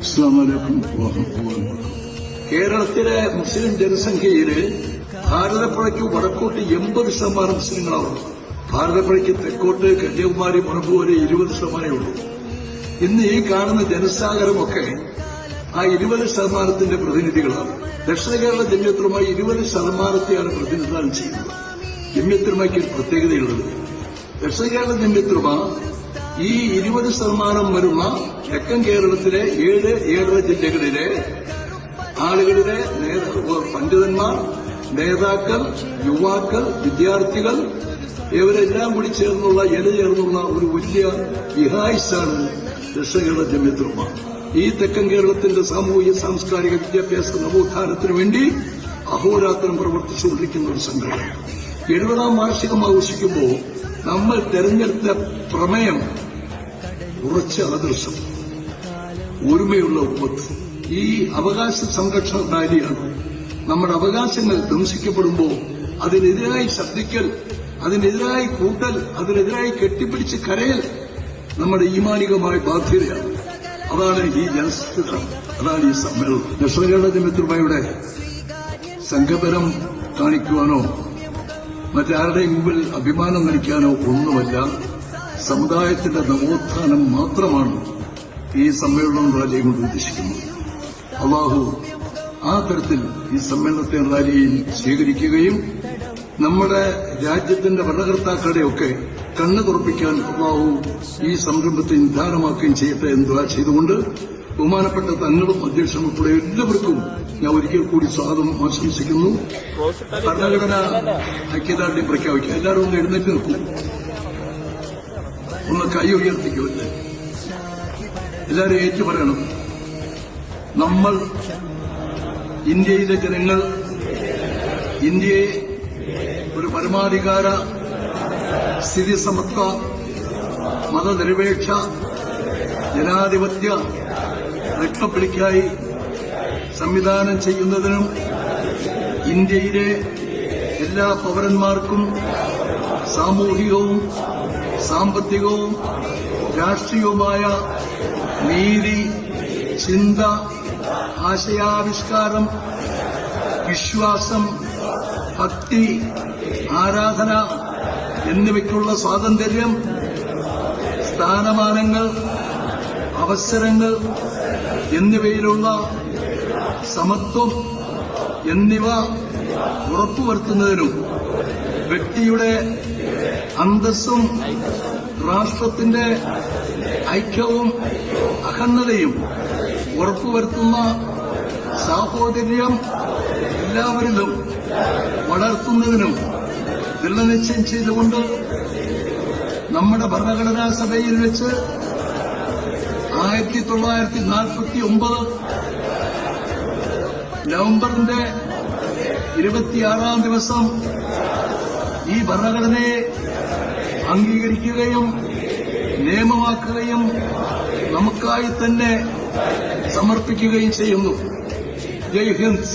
അസ്സലാമു അലൈക്കും. കേരളത്തിലെ മുസ്ലിം ജനസംഖ്യയിൽ ഭാരതപ്പുഴയ്ക്ക് വടക്കോട്ട് 80% മുസ്ലിങ്ങളാണ്. ഭാരതപ്പുഴയ്ക്ക് തെക്കോട്ട് കന്യാകുമാരി മുനമ്പ് വരെ 20% ഉള്ളൂ. ഇന്ന് ഈ കാണുന്ന ജനസാഗരമൊക്കെ ആ 20% പ്രതിനിധികളാണ്. ദക്ഷിണ കേരള ജമിയത്തുലമ 20% പ്രതിനിധാനം ചെയ്യുന്നത്. ജമിയത്തുലമയ്ക്ക് ഒരു പ്രത്യേകതയുള്ളത്, ദക്ഷിണ കേരള ജമിയത്തുലമ ഈ 20% വരുന്ന തെക്കൻ കേരളത്തിലെ 7 ജില്ലകളിലെ ആളുകളിലെ പണ്ഡിതന്മാർ, നേതാക്കൾ, യുവാക്കൾ, വിദ്യാർത്ഥികൾ ഇവരെല്ലാം കൂടി ചേർന്നുള്ള ഒരു വലിയ വിഹായിസാണ് ദക്ഷിണ കേരള ജമിയത്തുലമ. ഈ തെക്കൻ കേരളത്തിന്റെ സാമൂഹിക സാംസ്കാരിക വിദ്യാഭ്യാസ നവോത്ഥാനത്തിനു വേണ്ടി അഹോരാത്രം പ്രവർത്തിച്ചുകൊണ്ടിരിക്കുന്ന ഒരു സംഘടന. 70ാം വാർഷികം ആഘോഷിക്കുമ്പോൾ നമ്മൾ തെരഞ്ഞെടുത്ത പ്രമേയം ഉറച്ച ആദർശം, ഒരുമയുള്ള ഉമ്മത്ത്. ഈ അവകാശ സംരക്ഷണ റാലിയാണ്. നമ്മുടെ അവകാശങ്ങൾ ധ്വംസിക്കപ്പെടുമ്പോൾ അതിനെതിരായി ശബ്ദിക്കൽ, അതിനെതിരായി കൂട്ടൽ, അതിനെതിരായി കെട്ടിപ്പിടിച്ച് കരയൽ നമ്മുടെ ഈമാനികമായ ബാധ്യതയാണ്. അതാണ് ഈ ജനസ്ഥിത, അതാണ് ഈ സമ്മേളനം. ദക്ഷിണ കേരള ജമിയത്തുലമയുടെ സംഘബലം കാണിക്കുവാനോ മറ്റാരുടെയും മുമ്പിൽ അഭിമാനം നടിക്കാനോ ഒന്നുമല്ല. സമുദായത്തിന്റെ നവോത്ഥാനം മാത്രമാണ് ഈ സമ്മേളനം റാലിയെ കൊണ്ട് ഉദ്ദേശിക്കുന്നത്. അള്ളാഹു ആ തരത്തിൽ ഈ സമ്മേളനത്തെ റാലിയിൽ സ്വീകരിക്കുകയും നമ്മുടെ രാജ്യത്തിന്റെ ഭരണകർത്താക്കളുടെയൊക്കെ കണ്ണു തുറപ്പിക്കാൻ അള്ളാഹു ഈ സംരംഭത്തെ നിധാനമാക്കുകയും ചെയ്യട്ടെ എന്ന് ദുആ ചെയ്തുകൊണ്ട് ബഹുമാനപ്പെട്ട തങ്ങളും അധ്യക്ഷൻ ഉൾപ്പെടെ എല്ലാവർക്കും ഞാൻ ഒരിക്കൽ കൂടി സ്വാഗതം ആശംസിക്കുന്നു. ഭരണഘടന ഐക്യദാർഢ്യം പ്രഖ്യാപിക്കുക. എല്ലാവരും ഒന്ന് എഴുന്നേറ്റ് നിൽക്കും, ഒന്ന് കൈ ഉയർത്തിക്കുമല്ലേ. എല്ലാവരും ഏറ്റു പറയണം. നമ്മൾ ഇന്ത്യയിലെ ജനങ്ങൾ ഇന്ത്യയെ ഒരു പരമാധികാര സ്ഥിതിസമത്വ മതനിരപേക്ഷ ജനാധിപത്യ റിപ്പബ്ലിക്കായി സംവിധാനം ചെയ്യുന്നതിനും ഇന്ത്യയിലെ എല്ലാ പൌരന്മാർക്കും സാമൂഹികവും സാമ്പത്തികവും രാഷ്ട്രീയവുമായ നീതി, ചിന്ത, ആശയാവിഷ്കാരം, വിശ്വാസം, ഭക്തി, ആരാധന എന്നിവയ്ക്കുള്ള സ്വാതന്ത്ര്യം, സ്ഥാനമാനങ്ങൾ, അവസരങ്ങൾ എന്നിവയിലുള്ള സമത്വം എന്നിവ ഉറപ്പുവരുത്തുന്നതിനും വ്യക്തിയുടെ അന്തസ്സും രാഷ്ട്രത്തിന്റെ ഐക്യവും അഖണ്ഡതയും ഉറപ്പുവരുത്തുന്ന സാഹോദര്യം എല്ലാവരിലും വളർത്തുന്നതിനും ദൃഢനിശ്ചയം ചെയ്തുകൊണ്ട് നമ്മുടെ ഭരണഘടനാ സഭയിൽ വെച്ച് 1949 നവംബറിന്റെ 26-ാം ദിവസം ഈ ഭരണഘടനയെ അംഗീകരിക്കുകയും നിയമമാക്കുകയും നമുക്കായി തന്നെ സമർപ്പിക്കുകയും ചെയ്യുന്നു. ജയ് ഹിന്ദ്.